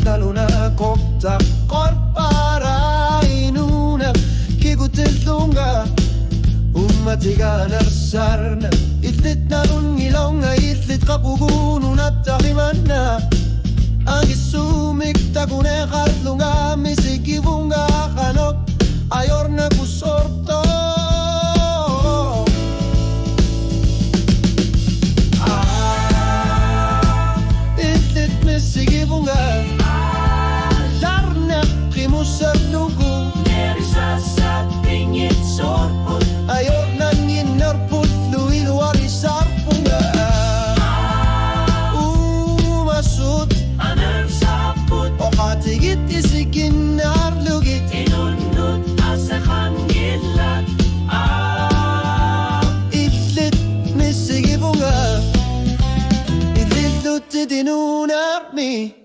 Kutnaluna kopta korpara inuna kikutilunga ummatiga narsarna itlit narun ilonga itlit kapugunun at takimanna agisumik takune katlunga misikibunga kanok ayorna kusorto itlit misikibunga ayor nangin narput luil warisar punga masud anar saput okatigit isikin narlugit inunut asakhan gillat itlit misigi punga itlit lutidinun arni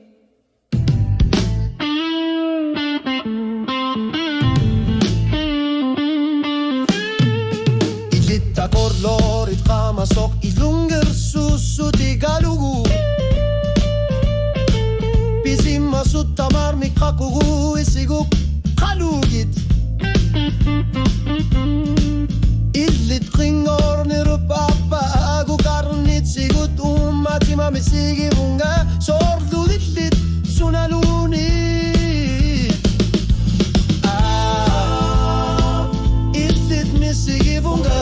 Korlorit kamasok ilungger susu tigalugu Pisim masut tamar mikakugu isiguk kalugit Illit kringor nirupapa agu karnit sigut umatima misigi bunga sordu litlit sunaluni Illit misigi bunga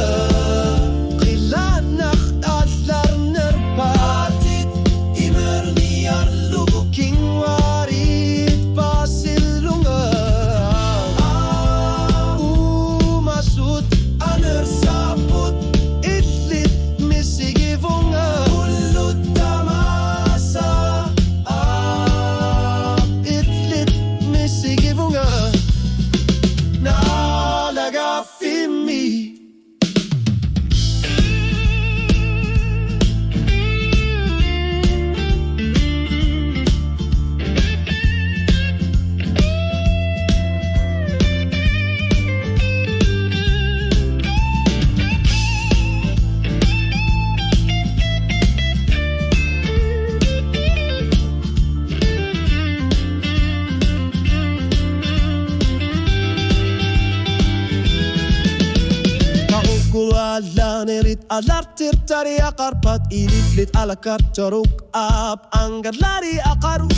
Alanerit alartir tari akarpat ilitlit alakar toruk ap anggar lari akaru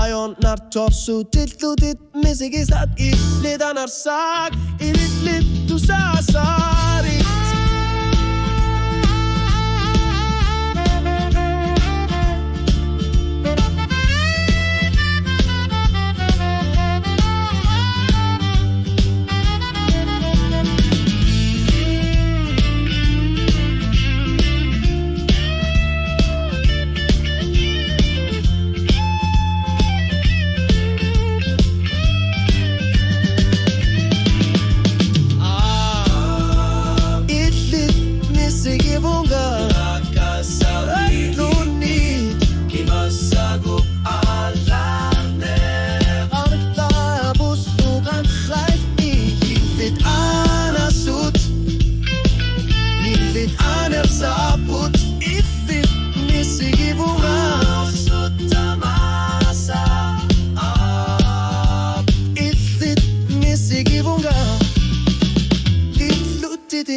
ayon nar torsu titlutit misigisat illit anarsak ilitlit tusasari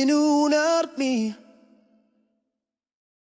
Inunart me